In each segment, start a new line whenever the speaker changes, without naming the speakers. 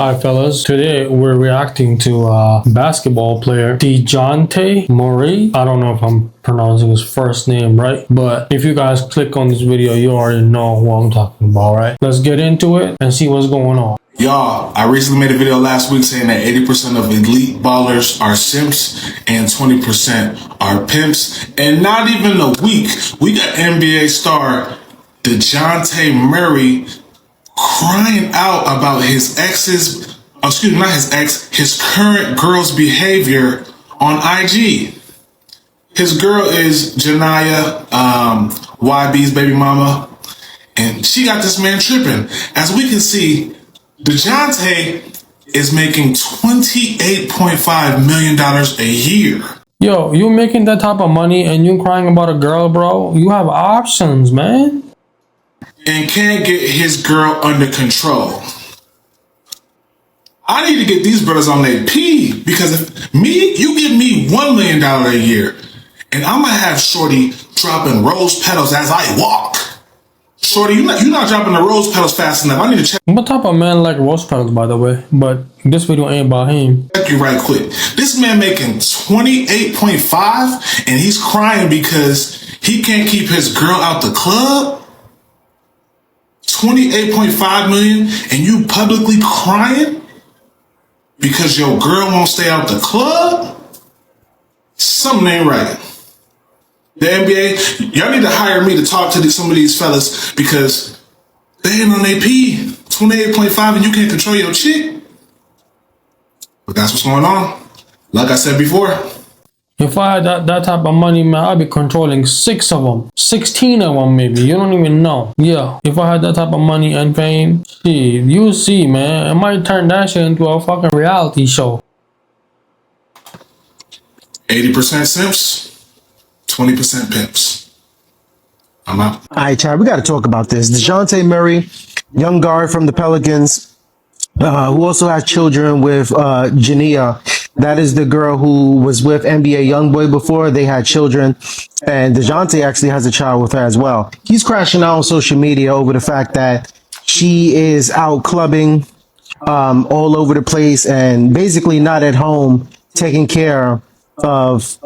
Hi fellas, today we're reacting to basketball player Dejounte Murray. I don't know if I'm pronouncing his first name right, but if you guys click on this video, you already know what I'm talking about, right? Let's get into it and see what's going on.
Y'all, I recently made a video last week saying that 80% of elite ballers are simps and 20% are pimps. And not even a week, we got NBA star Dejounte Murray crying out about his current girl's behavior on IG. His girl is Jania, YB's baby mama, and she got this man tripping. As we can see, Dejounte is making $28.5 million a year.
Yo, you making that type of money and you crying about a girl, bro? You have options, man.
And can't get his girl under control. I need to get these brothers on their P, because if you give me $1 million a year, and I'm gonna have Shorty dropping rose petals as I walk. Shorty, you're not dropping the rose petals fast enough. I need to check.
What type of man like rose petals, by the way? But this video ain't about him.
Check you right quick. This man making 28.5, and he's crying because he can't keep his girl out the club. 28.5 million, and you publicly crying because your girl won't stay out the club? Something ain't right. The NBA, y'all need to hire me to talk to some of these fellas because they ain't on AP. 28.5 and you can't control your chick. But that's what's going on. Like I said before.
If I had that type of money, man, I'd be controlling 6 of them. 16 of them, maybe. You don't even know. Yeah, if I had that type of money and fame, shit, you see, man. I might turn that shit into a fucking reality show.
80% simps, 20% pimps. I'm out.
All right, Chad, we got to talk about this. Dejounte Murray, young guard from the Pelicans, who also has children with Jania. That is the girl who was with NBA Youngboy before. They had children, and Dejounte actually has a child with her as well. He's crashing out on social media over the fact that she is out clubbing all over the place and basically not at home taking care of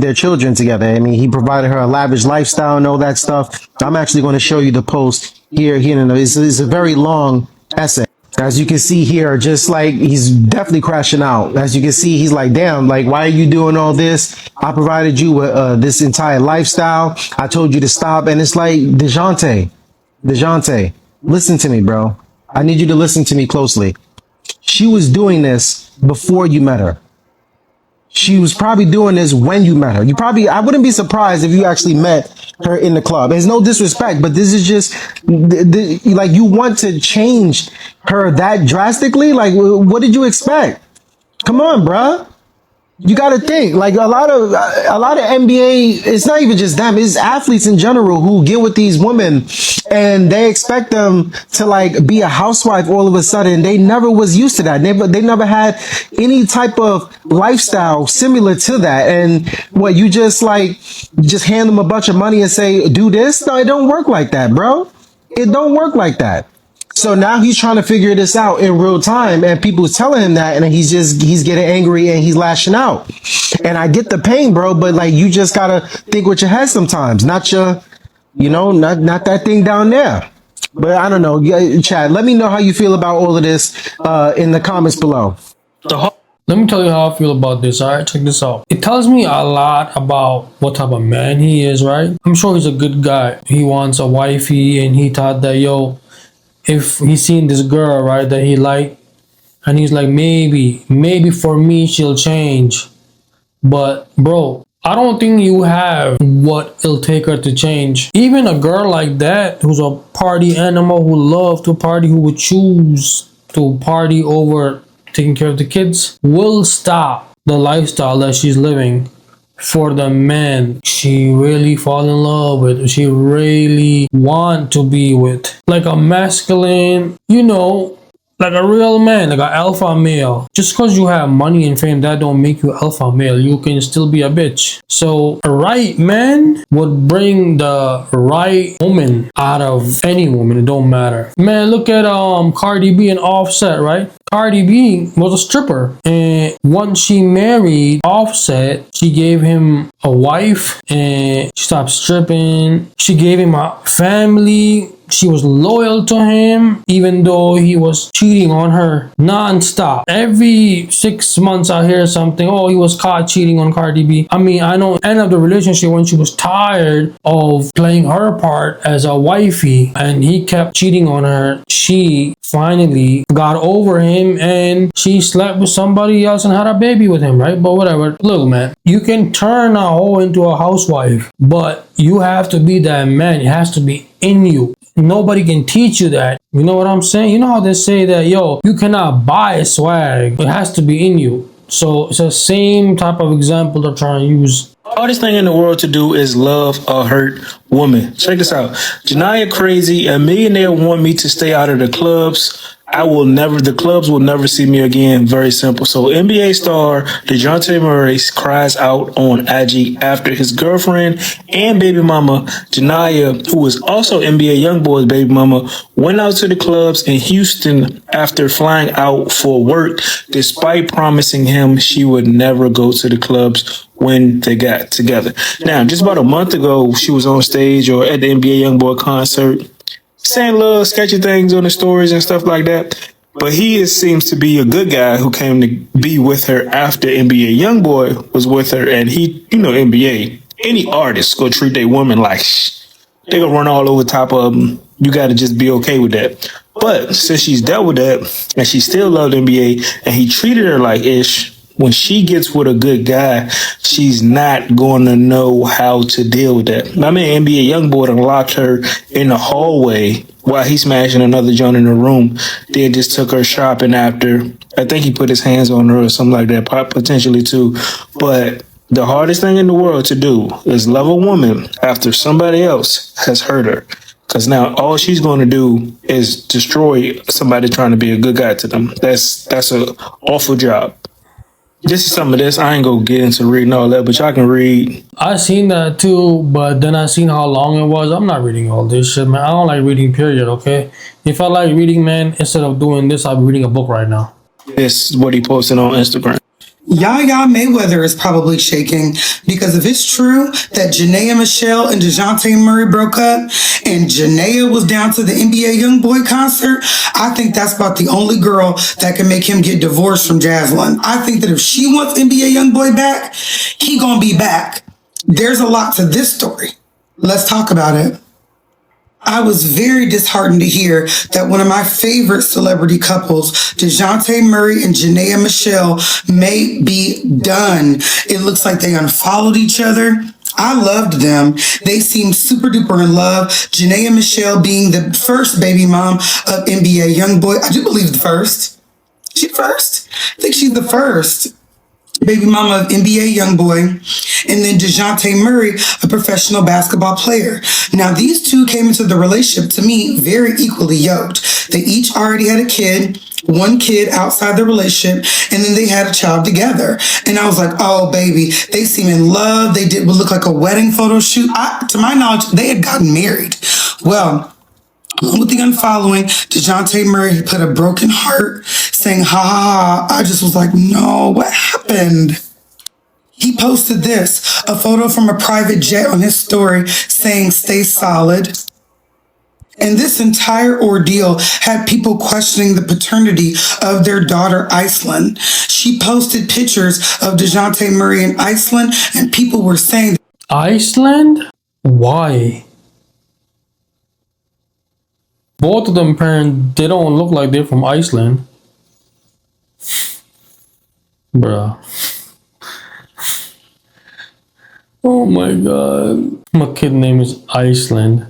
their children together. I mean, he provided her a lavish lifestyle and all that stuff. I'm actually going to show you the post here. It's a very long essay. As you can see here, just like he's definitely crashing out. As you can see, he's like, damn, like, why are you doing all this? I provided you with this entire lifestyle. I told you to stop. And it's like, Dejounte, listen to me, bro. I need you to listen to me closely. She was doing this before you met her. She was probably doing this when you met her. I wouldn't be surprised if you actually met her in the club. There's no disrespect, but this is just like, you want to change her that drastically? Like, what did you expect? Come on, bruh. You got to think, like, a lot of NBA, it's not even just them, it's athletes in general who get with these women and they expect them to like be a housewife all of a sudden. They never was used to that. They never had any type of lifestyle similar to that. And what, you just hand them a bunch of money and say, do this? No, it don't work like that, bro. It don't work like that. So now he's trying to figure this out in real time, and people are telling him that, and he's getting angry and he's lashing out. And I get the pain, bro, but like, you just gotta think with your head sometimes, not your, not that thing down there. But I don't know, Chad, let me know how you feel about all of this in the comments below.
Let me tell you how I feel about this, alright? Check this out. It tells me a lot about what type of man he is, right? I'm sure he's a good guy. He wants a wifey, and he thought that, yo, if he's seen this girl, right, that he liked, and he's like, maybe for me she'll change. But bro, I don't think you have what it'll take her to change. Even a girl like that, who's a party animal, who loves to party, who would choose to party over taking care of the kids, will stop the lifestyle that she's living for the man she really fall in love with, she really want to be with. Like a masculine, Like a real man, like an alpha male. Just because you have money and fame, that don't make you alpha male. You can still be a bitch. So a right man would bring the right woman out of any woman. It don't matter. Man, look at Cardi B and Offset, right? Cardi B was a stripper, and once she married Offset, she gave him a wife and she stopped stripping. She gave him a family. She was loyal to him even though he was cheating on her non-stop. Every 6 months I hear something, oh, he was caught cheating on Cardi B. I mean, I know end of the relationship when she was tired of playing her part as a wifey and he kept cheating on her. She finally got over him and she slept with somebody else and had a baby with him, right? But whatever. Look, man, you can turn a hoe into a housewife, but you have to be that man. It has to be in you. Nobody can teach you that. You know what I'm saying? You know how they say that, yo, you cannot buy swag. It has to be in you. So it's the same type of example they're trying to use.
Hardest thing in the world to do is love a hurt woman. Check this out. Jania crazy. A millionaire want me to stay out of the clubs. The clubs will never see me again. Very simple. So NBA star Dejounte Murray cries out on IG after his girlfriend and baby mama, Jania, who is also NBA Youngboy's baby mama, went out to the clubs in Houston after flying out for work, despite promising him she would never go to the clubs when they got together. Now, just about a month ago, she was on stage or at the NBA Youngboy concert, saying little sketchy things on the stories and stuff like that. But seems to be a good guy who came to be with her after NBA Youngboy was with her. And he, NBA, any artist go treat their woman like they gonna run all over top of them. You got to just be okay with that. But since she's dealt with that and she still loved NBA and he treated her like ish, when she gets with a good guy, she's not going to know how to deal with that. I mean, NBA Youngboy done locked her in the hallway while he smashing another joint in the room. Then just took her shopping after. I think he put his hands on her or something like that, potentially too. But the hardest thing in the world to do is love a woman after somebody else has hurt her. Because now all she's going to do is destroy somebody trying to be a good guy to them. That's an awful job. This is some of this. I ain't gonna get into reading all that, but y'all can read.
I seen that too, but then I seen how long it was. I'm not reading all this shit, man. I don't like reading, period, okay? If I like reading, man, instead of doing this, I'll be reading a book right now.
This is what he posted on Instagram.
Yaya Mayweather is probably shaking because if it's true that Janaea Michelle and Dejounte Murray broke up and Janaea was down to the NBA Youngboy concert, I think that's about the only girl that can make him get divorced from Jaslyn. I think that if she wants NBA Youngboy back, he gonna be back. There's a lot to this story. Let's talk about it. I was very disheartened to hear that one of my favorite celebrity couples, Dejounte Murray and Janaea Michelle, may be done. It looks like they unfollowed each other. I loved them. They seemed super duper in love. Janaea Michelle being the first baby mom of NBA Youngboy. I do believe the first. She first? I think she's the first baby mama of NBA Youngboy, and then Dejounte Murray, a professional basketball player. Now, these two came into the relationship, to me, very equally yoked. They each already had a kid, one kid outside the relationship, and then they had a child together. And I was like, oh, baby, they seem in love. They did what looked like a wedding photo shoot. To my knowledge, they had gotten married. Well, with the unfollowing, Dejounte Murray put a broken heart saying, ha ha ha. I just was like, no, what happened? He posted this, a photo from a private jet on his story saying, stay solid. And this entire ordeal had people questioning the paternity of their daughter, Iceland. She posted pictures of Dejounte Murray in Iceland, and people were saying,
Iceland? Why? Both of them parents, they don't look like they're from Iceland. Bruh. Oh my god. My kid name is Iceland.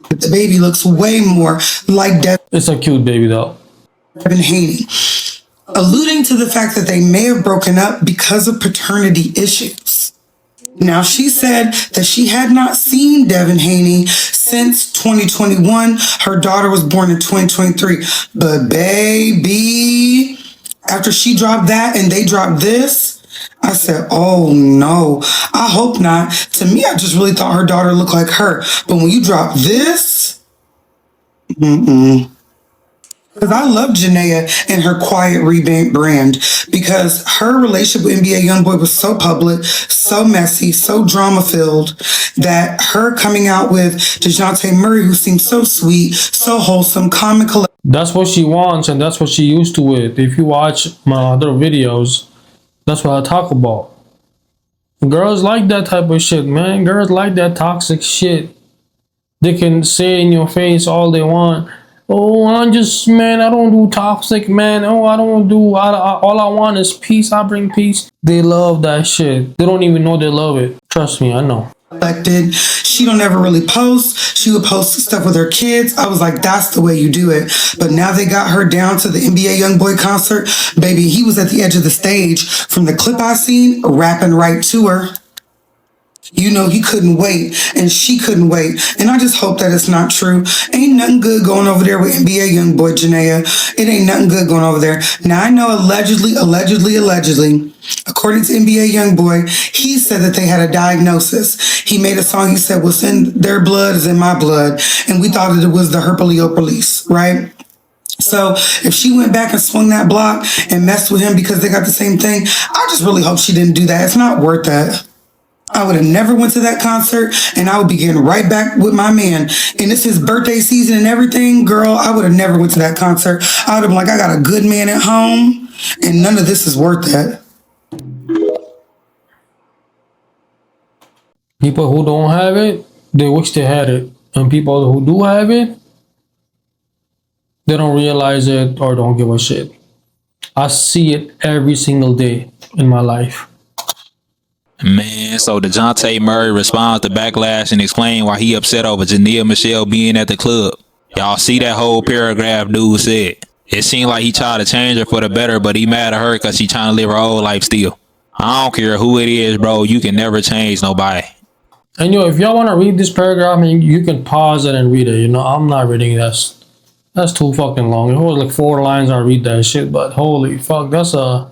the baby looks way more like
It's a cute baby though.
Devin Haney, alluding to the fact that they may have broken up because of paternity issues. Now, she said that she had not seen Devin Haney since 2021. Her daughter was born in 2023. But baby, after she dropped that and they dropped this, I said, oh no, I hope not. To me, I just really thought her daughter looked like her. But when you drop this, because I love Jania and her quiet brand, because her relationship with NBA YoungBoy was so public, so messy, so drama filled, that her coming out with Dejounte Murray, who seems so sweet, so wholesome, calm and collected.
That's what she wants, and that's what she used to it. If you watch my other videos, that's what I talk about. Girls like that type of shit, man. Girls like that toxic shit. They can say in your face all they want. Oh, I'm just, man, I don't do toxic, man. Oh, I don't do, all I want is peace. I bring peace. They love that shit. They don't even know they love it. Trust me, I know.
She don't ever really post. She would post stuff with her kids. I was like, that's the way you do it. But now they got her down to the NBA YoungBoy concert. Baby, he was at the edge of the stage. From the clip I seen, rapping right to her. You know, he couldn't wait and she couldn't wait. And I just hope that it's not true. Ain't nothing good going over there with NBA YoungBoy Jania. It ain't nothing good going over there. Now, I know allegedly, according to NBA YoungBoy, he said that they had a diagnosis. He made a song. He said, what's in their blood is in my blood. And we thought that it was the herpoliopolis, right? So if she went back and swung that block and messed with him because they got the same thing, I just really hope she didn't do that. It's not worth that. I would have never went to that concert, and I would be getting right back with my man. And it's his birthday season and everything. Girl, I would have never went to that concert. I would have been like, I got a good man at home, and none of this is worth that.
People who don't have it, they wish they had it. And people who do have it, they don't realize it or don't give a shit. I see it every single day in my life.
Man, so Dejounte Murray responds to backlash and explain why he upset over Jania Michelle being at the club. Y'all see that whole paragraph dude said. It seemed like he tried to change her for the better, but he mad at her because she trying to live her old life still. I don't care who it is, bro. You can never change nobody.
And if y'all want to read this paragraph, you can pause it and read it. I'm not reading this. That's too fucking long. If it was like 4 lines, I'll read that shit. But holy fuck, that's a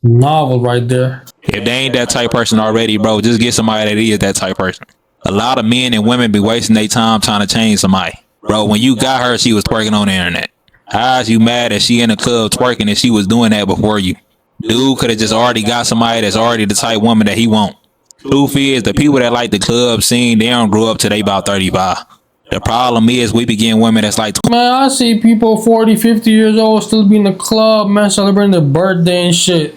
novel right there.
If they ain't that type person already, bro, just get somebody that is that type person. A lot of men and women be wasting their time trying to change somebody. Bro, when you got her, she was twerking on the internet. How is you mad that she in the club twerking and she was doing that before you? Dude could have just already got somebody that's already the type woman that he want. Truth is, the people that like the club scene, they don't grow up till they about 35. The problem is we be getting women that's like...
Man, I see people 40, 50 years old still be in the club, man, celebrating their birthday and shit.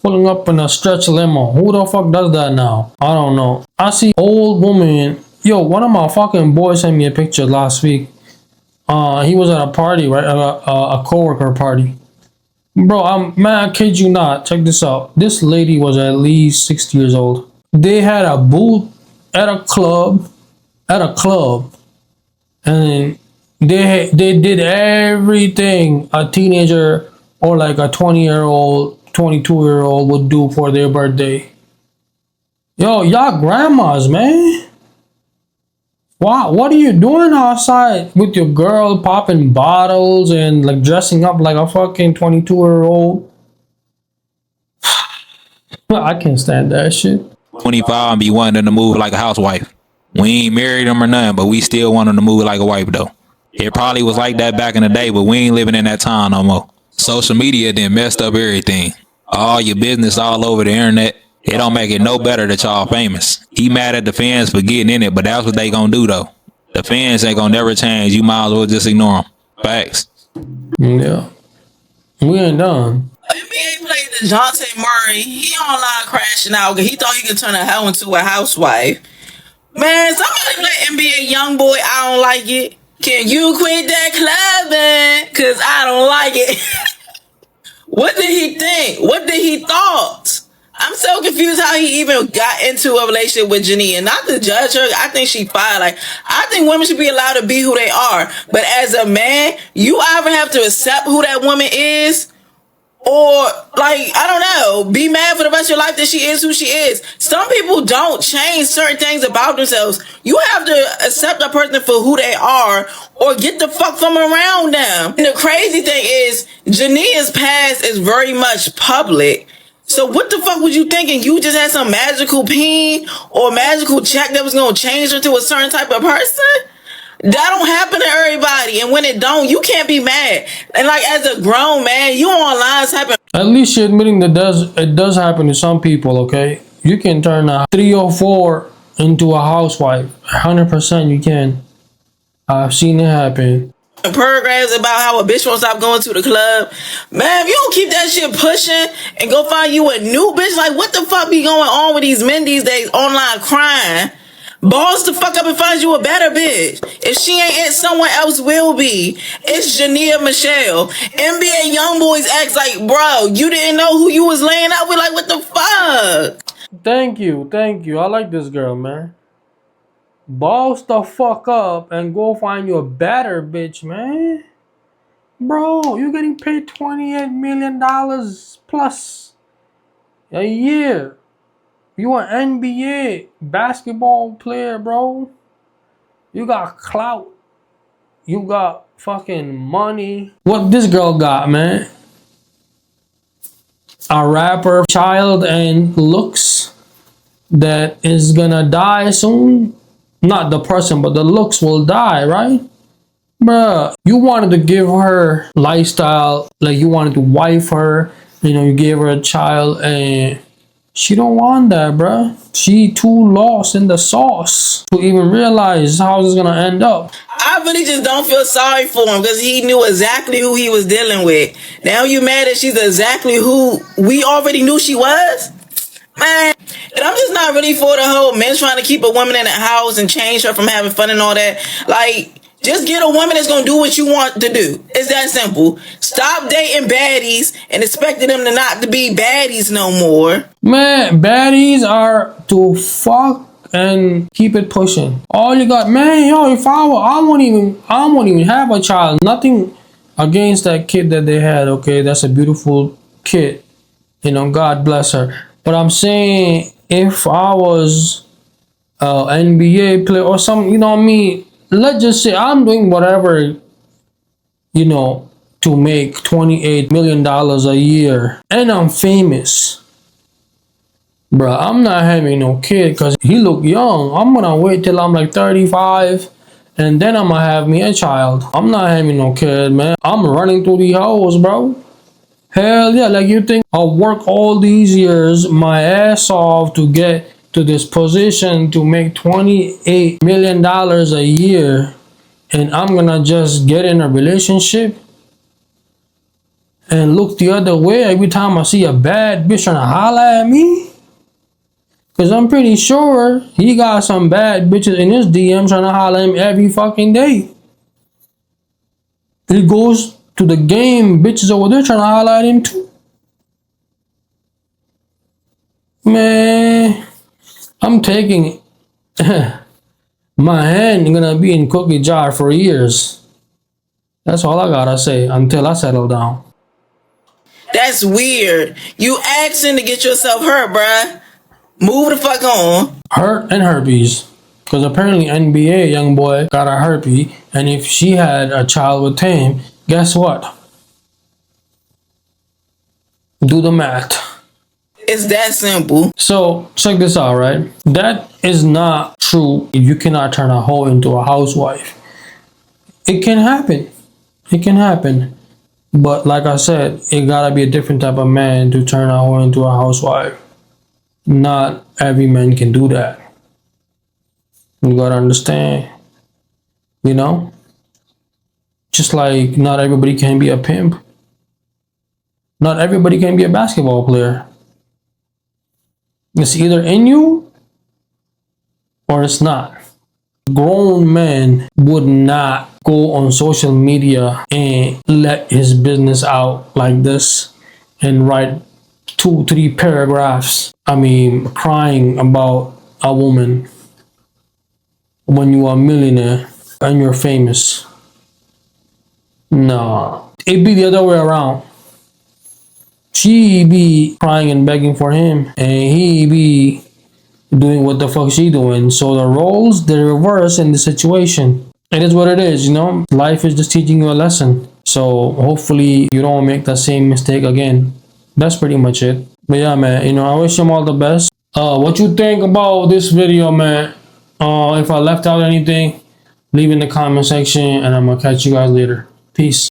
Pulling up in a stretch limo. Who the fuck does that now? I don't know. I see old woman. Yo, one of my fucking boys sent me a picture last week. He was at a party, right? A coworker party. Bro, man, I kid you not. Check this out. This lady was at least 60 years old. They had a booth at a club. And they did everything a teenager or like a 20-year-old, 22-year-old would do for their birthday. Yo, y'all grandmas, man. Wow, what are you doing outside with your girl popping bottles and like dressing up like a fucking 22-year-old? I can't stand that shit.
25 and be wanting them to move like a housewife. We ain't married them or nothing, but we still want them to move like a wife though. It probably was like that back in the day, but we ain't living in that time no more. Social media then messed up everything. All your business all over the internet. It don't make it no better that y'all famous. He mad at the fans for getting in it, but that's what they gonna do though. The fans ain't gonna never change. You might as well just ignore them. Facts.
Yeah. We ain't done.
NBA played Dejounte Murray. He online crashing out because he thought he could turn a hoe into a housewife. Man, somebody play NBA YoungBoy. I don't like it. Can you quit that clubbing? Because I don't like it. What did he think? What did he thought? I'm so confused how he even got into a relationship with Jania. Not to judge her. I think she fine. Like, I think women should be allowed to be who they are. But as a man, you either have to accept who that woman is or, like, like, I don't know, be mad for the rest of your life that she is who she is. Some people don't change certain things about themselves. You have to accept a person for who they are or get the fuck from around them. And the crazy thing is, Jania's past is very much public. So what the fuck was you thinking? You just had some magical pin or magical check that was gonna change her to a certain type of person? That don't happen to everybody, and when it don't, you can't be mad. And like, as a grown man, you online typing.
At least you're admitting that it does happen to some people, okay? You can turn a 3 or 4 into a housewife. 100% you can. I've seen it happen.
Paragraphs about how a bitch won't stop going to the club. Man, if you don't keep that shit pushing and go find you a new bitch, like, what the fuck be going on with these men these days online crying? Balls the fuck up and find you a better bitch. If she ain't it, someone else will be. It's Jania Michelle. NBA YoungBoy's ex, like, bro, you didn't know who you was laying out with? Like, what the fuck?
Thank you. I like this girl, man. Balls the fuck up and go find you a better bitch, man. Bro, you're getting paid $28 million plus a year. You an NBA basketball player, bro. You got clout. You got fucking money. What this girl got, man? A rapper child and looks that is gonna die soon. Not the person, but the looks will die, right? Bruh, you wanted to give her lifestyle, like you wanted to wife her, you gave her a child, and she don't want that, bruh. She too lost in the sauce to even realize how this is gonna end up.
I really just don't feel sorry for him because he knew exactly who he was dealing with. Now you mad that she's exactly who we already knew she was? Man, and I'm just not really for the whole men trying to keep a woman in the house and change her from having fun and all that. Like, just get a woman that's gonna do what you want to do. It's that simple. Stop dating baddies and expecting them to not to be baddies no more.
Man, baddies are to fuck and keep it pushing. All you got, man, yo, if I won't even have a child. Nothing against that kid that they had, okay? That's a beautiful kid. God bless her. But I'm saying, if I was an NBA player or something, you know what I mean? Let's just say I'm doing whatever, to make $28 million a year. And I'm famous. Bruh, I'm not having no kid because he look young. I'm gonna wait till I'm like 35 and then I'm gonna have me a child. I'm not having no kid, man. I'm running through the hoes, bro. Hell yeah, like you think I'll work all these years, my ass off to get to this position to make $28 million a year, and I'm gonna just get in a relationship and look the other way every time I see a bad bitch trying to holler at me? Cause I'm pretty sure he got some bad bitches in his DM trying to holler at him every fucking day. He goes to the game, bitches over there trying to holler at him too. Man, I'm taking my hand gonna be in cookie jar for years. That's all I gotta say until I settle down.
That's weird. You asking to get yourself hurt, bruh. Move the fuck on.
Hurt and herpes. Because apparently NBA young boy got a herpes, and if she had a child with him, guess what? Do the math.
It's that simple.
So check this out, right? That is not true. You cannot turn a hoe into a housewife. It can happen. It can happen. But like I said, it gotta be a different type of man to turn a hoe into a housewife. Not every man can do that. You gotta understand. Just like not everybody can be a pimp. Not everybody can be a basketball player. It's either in you or it's not. Grown men would not go on social media and let his business out like this and write 2-3 paragraphs. Crying about a woman when you are a millionaire and you're famous. No, it'd be the other way around. she be crying and begging for him, and he be doing what the fuck she doing. So the roles, they reverse in the situation. It is what it is, you know. Life is just teaching you a lesson. So hopefully you don't make the same mistake again. That's pretty much it. But yeah, man, you know, I wish him all the best. What you think about this video, man? If I left out anything, leave in the comment section, and I'm gonna catch you guys later. Peace.